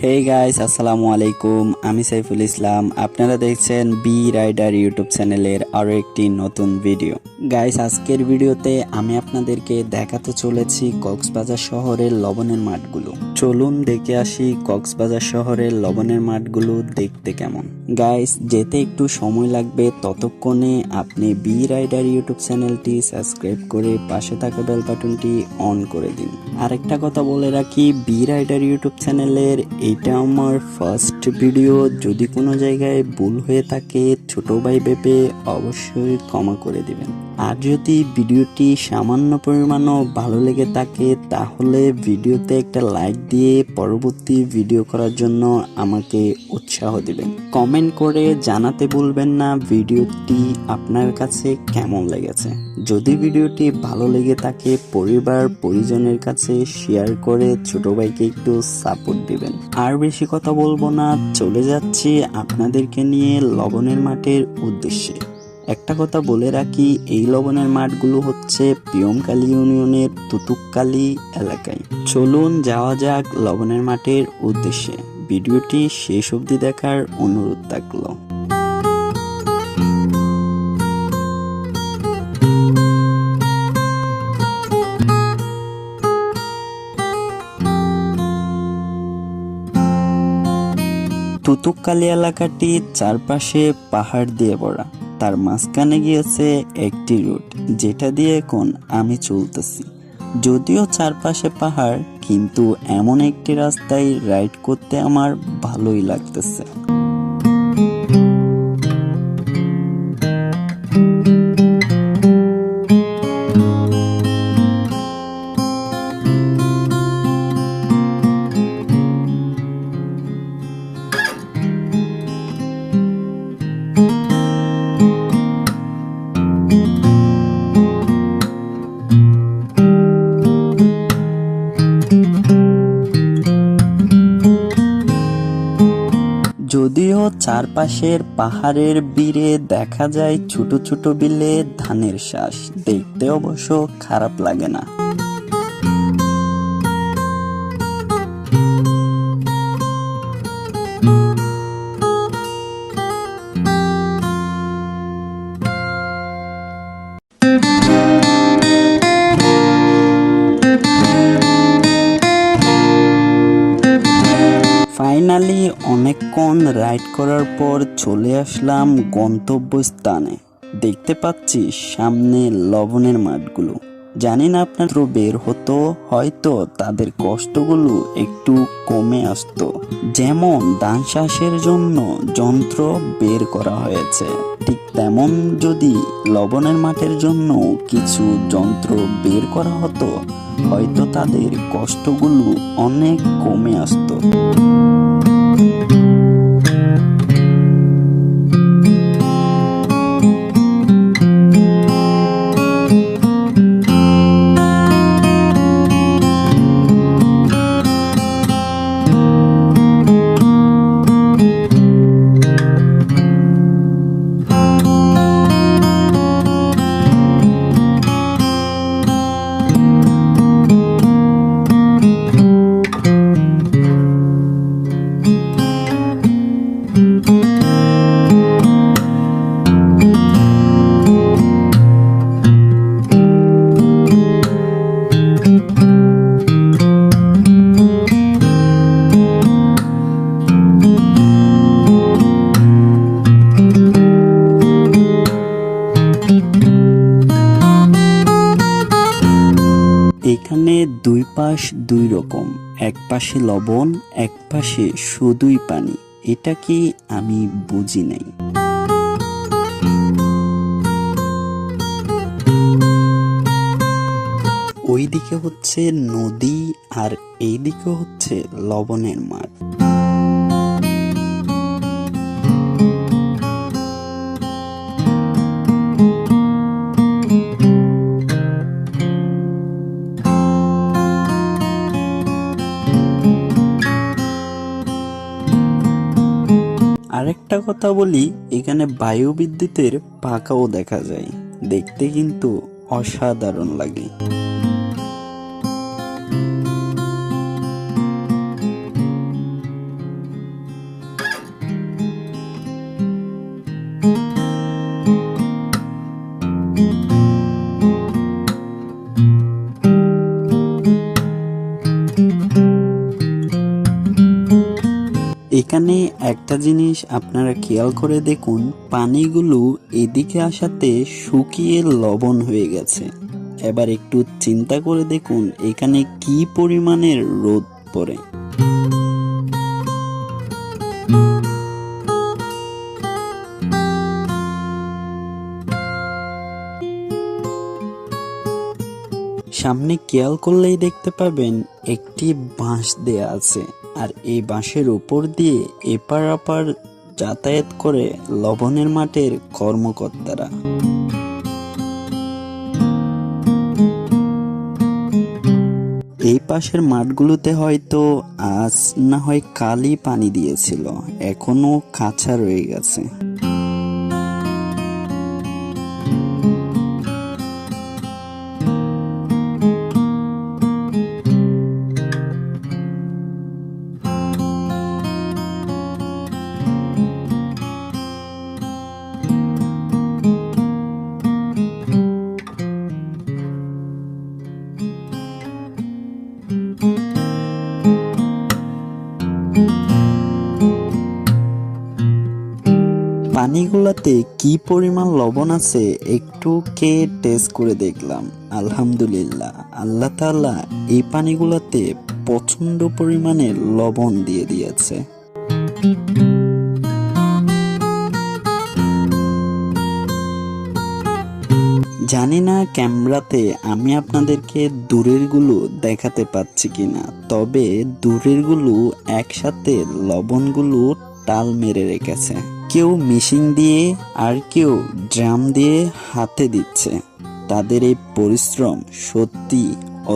Hey guys, আসসালামু আলাইকুম। আমি সাইফুল ইসলাম। আপনারা দেখছেন বি রাইডার ইউটিউব চ্যানেলের আরও একটি নতুন ভিডিও। গাইস, আজকের ভিডিওতে আমি আপনাদেরকে দেখাতে চলেছি কক্সবাজার শহরের লবণের মাঠগুলো। চলুন দেখে আসি কক্সবাজার শহরের লবণের মাঠগুলো দেখতে কেমন। গাইস, যেতে একটু সময় লাগবে, ততক্ষণে আপনি বি রাইডার ইউটিউব চ্যানেলটি সাবস্ক্রাইব করে পাশে থাকা বেল বাটনটি অন করে দিন। আরেকটা কথা বলে রাখি, বি রাইডার ইউটিউব চ্যানেলের এটা আমার ফার্স্ট ভিডিও। যদি কোনো জায়গায় ভুল হয়ে থাকে ছোট ভাই ভেবে অবশ্যই ক্ষমা করে দিবেন। আর যদি ভিডিওটি সামান্য পরিমাণও ভালো লেগে থাকে তাহলে ভিডিওতে একটা লাইক দিয়ে পরবর্তী ভিডিও করার জন্য আমাকে উৎসাহ দিবেন। কমেন্ট করে জানাতে ভুলবেন না ভিডিওটি আপনার কাছে কেমন লেগেছে। যদি ভিডিওটি ভালো লেগে থাকে পরিবার পরিজনের কাছে শেয়ার করে ছোট ভাইকে একটু সাপোর্ট দিবেন। আর বেশি কথা বলবো না, চলে যাচ্ছি আপনাদেরকে নিয়ে লবণের মাঠের উদ্দেশ্যে। একটা কথা বলে রাখি, এই লবণের মাঠগুলো হচ্ছে পিয়মকালী ইউনিয়নের তুতুককালী এলাকায়। চলুন যাওয়া যাক লবণের মাঠের উদ্দেশ্যে। ভিডিওটি শেষ অবধি দেখার অনুরোধ থাকলো। তুতুককালী এলাকাটি চারপাশে পাহাড় দিয়ে ভরা। তার মাঝখানে গিয়েছে একটি রুট, যেটা দিয়ে এখন আমি চলতেছি। যদিও চারপাশে পাহাড়, কিন্তু এমন একটি রাস্তায় রাইড করতে আমার ভালোই লাগতেছে। যদিও চারপাশের পাহাড়ের ভিড়ে দেখা যায় ছোট ছোট বিলে ধানের শ্বাস, দেখতে অবশ্য খারাপ লাগে না। ফাইনালি অনেকক্ষণ রাইড করার পর চলে আসলাম গন্তব্যস্থানে। দেখতে পাচ্ছি সামনে লবণের মাঠগুলো। জানি না আপনার বের হতো, হয়তো তাদের কষ্টগুলো একটু কমে আসতো। যেমন ধান চাষের জন্য যন্ত্র বের করা হয়েছে, ঠিক তেমন যদি লবণের মাঠের জন্য কিছু যন্ত্র বের করা হতো হয়তো তাদের কষ্টগুলো অনেক কমে আসতো। এখানে দুই পাশ দুই রকম, এক পাশে লবণ, এক পাশে শুধুই পানি। এটা কি আমি বুঝি নাই। ওইদিকে হচ্ছে নদী আর এইদিকে হচ্ছে লবণের মাঠ। আরেকটা কথা বলি, এখানে বায়ু বিদ্যুতের পাখাও দেখা যায়, দেখতে কিন্তু অসাধারণ লাগে। একটা জিনিস আপনারা খেয়াল করে দেখুন, পানিগুলো এদিকে আসাতে শুকিয়ে লবণ হয়ে গেছে। এবার একটু চিন্তা করে দেখুন এখানে কি পরিমাণের রোদ পড়ে। সামনে খেয়াল করলেই দেখতে পাবেন একটি বাঁশ দেয়া আছে, আর এই বাঁশের উপর দিয়ে এপার ওপার যাতায়াত করে লবণের মাঠের কর্মকর্তারা। এই পাশের মাঠগুলোতে হয়তো আজ না হয় কালই পানি দিয়েছিল, এখনো কাঁচা রয়ে গেছে। পানিগুলোতে কি পরিমাণ লবণ আছে একটু খেয়ে টেস্ট করে দেখলাম। আলহামদুলিল্লাহ, আল্লাহ তাআলা এই পানিগুলোতে প্রচন্ড পরিমাণে লবণ দিয়ে দিয়েছে। জানি না ক্যামেরাতে আমি আপনাদেরকে দূরের গুলো দেখাতে পাচ্ছি কিনা, তবে দূরের গুলো একসাথে লবণগুলো টাল মেরে রেখেছে। কেউ মেশিন দিয়ে আর কেউ ড্রাম দিয়ে হাতে দিচ্ছে। তাদের এই পরিশ্রম সত্যি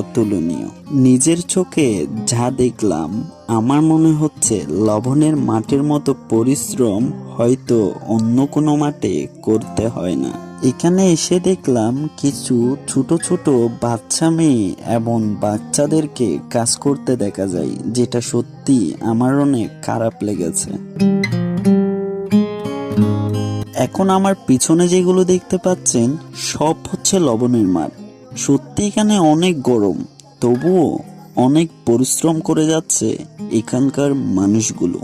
অতুলনীয়। নিজের চোখে যা দেখলাম আমার মনে হচ্ছে লবণের মাঠের মতো পরিশ্রম হয়তো অন্য কোনো মাঠে করতে হয় না। এখানে এসে দেখলাম কিছু ছোট ছোট বাচ্চা মেয়ে এবং বাচ্চাদেরকে কাজ করতে দেখা যায়, যেটা সত্যি আমার অনেক খারাপ লেগেছে। এখন আমার পিছনে যেগুলো দেখতে পাচ্ছেন সব হচ্ছে লবণের মাঠ। সত্যি এখানে অনেক গরম, তবুও অনেক পরিশ্রম করে যাচ্ছে এখানকার মানুষগুলো।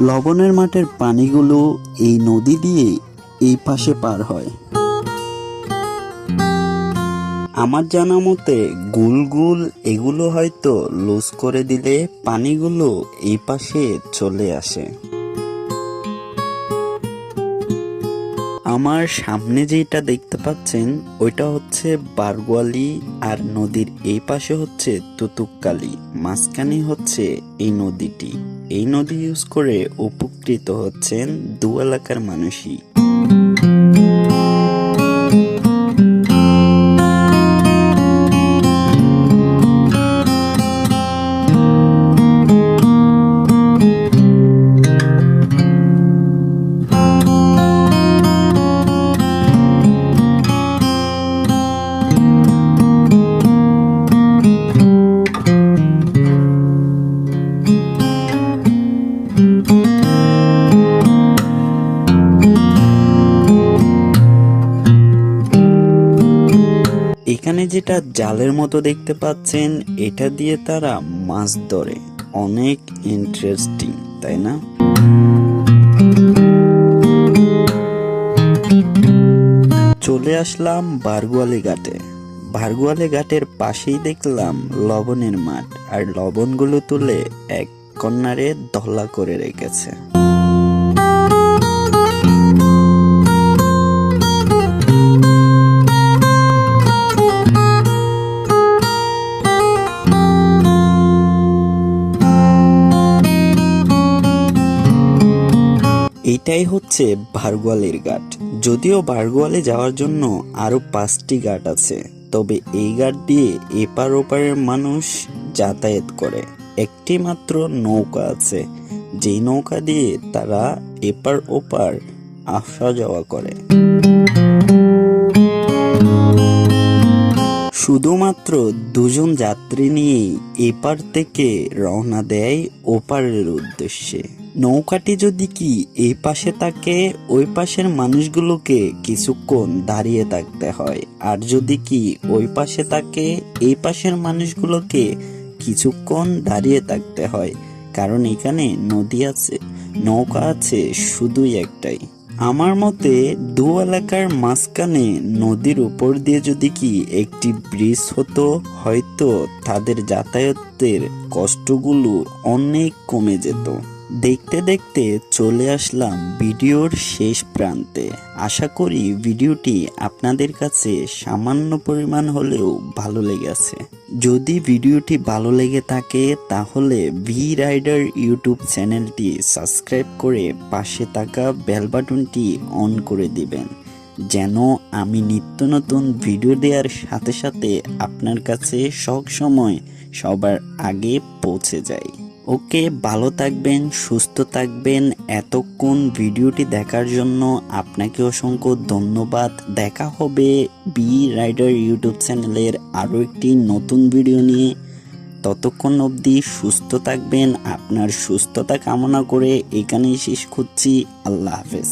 লবণের মাঠের পানিগুলো এই নদী দিয়ে এই পাশে পার হয়। আমার জানা মতে গুল গুল এগুলো হয়তো লুজ করে দিলে পানিগুলো এই পাশে চলে আসে। আমার সামনে যেটা দেখতে পাচ্ছেন ওইটা হচ্ছে বারগুয়ালি, আর নদীর এই পাশে হচ্ছে তুতুককালি, মাঝখানে হচ্ছে এই নদীটি। এই নদী ইউজ করে উপকৃত হচ্ছেন দু এলাকার মানুষই। এখানে যেটা জালের মতো দেখতে পাচ্ছেন এটা দিয়ে তারা মাছ ধরে। অনেক ইন্টারেস্টিং, তাই না? চলে আসলাম বারগুয়ালি ঘাটে। বারগুয়ালি ঘাটের পাশেই দেখলাম লবণের মাঠ, আর লবণগুলো তুলে এক কর্নারে দলা করে রেখেছে। এটাই হচ্ছে বারগুয়ালির ঘাট। যদিও বারগুয়ালি যাওয়ার জন্য আরো 5টি ঘাট আছে, তবে এই ঘাট দিয়ে এপার ওপারের মানুষ যাতায়াত করে। একটি মাত্র নৌকা আছে, যেই নৌকা দিয়ে তারা এপার ওপার আসা যাওয়া করে। শুধু শুধুমাত্র দুজন যাত্রী নিয়েই এপার থেকে রওনা দেয় ওপারের উদ্দেশ্যে। নৌকাটি যদি কি এই পাশে থাকে, ওই পাশের মানুষগুলোকে কিছুক্ষণ দাঁড়িয়ে থাকতে হয়, আর যদি কি ওই পাশে থাকে, এই পাশের মানুষগুলোকে কিছুক্ষণ দাঁড়িয়ে থাকতে হয়। কারণ এখানে নদী আছে, নৌকা আছে শুধুই একটাই। আমার মতে দু এলাকার মাঝখানে নদীর উপর দিয়ে যদি কি একটি ব্রিজ হতো, হয়তো তাদের যাতায়াতের কষ্টগুলো অনেক কমে যেত। দেখতে দেখতে চলে আসলাম ভিডিওর শেষ প্রান্তে। আশা করি ভিডিওটি আপনাদের কাছে সামান্য পরিমাণ হলেও ভালো লেগেছে। যদি ভিডিওটি ভালো লেগে থাকে তাহলে ভি রাইডার ইউটিউব চ্যানেলটি সাবস্ক্রাইব করে পাশে থাকা বেল বাটনটি অন করে দিবেন, যেন আমি নিত্য নতুন ভিডিও দেওয়ার সাথে সাথে আপনার কাছে সব সময় সবার আগে পৌঁছে যায়। ওকে, ভালো থাকবেন, সুস্থ থাকবেন। এতক্ষণ ভিডিওটি দেখার জন্য আপনাকে অসংখ্য ধন্যবাদ। দেখা হবে বি রাইডার ইউটিউব চ্যানেলের আরও একটি নতুন ভিডিও নিয়ে। ততক্ষণ অবধি সুস্থ থাকবেন। আপনার সুস্থতা কামনা করে এখানেই শেষ করছি। আল্লাহ হাফেজ।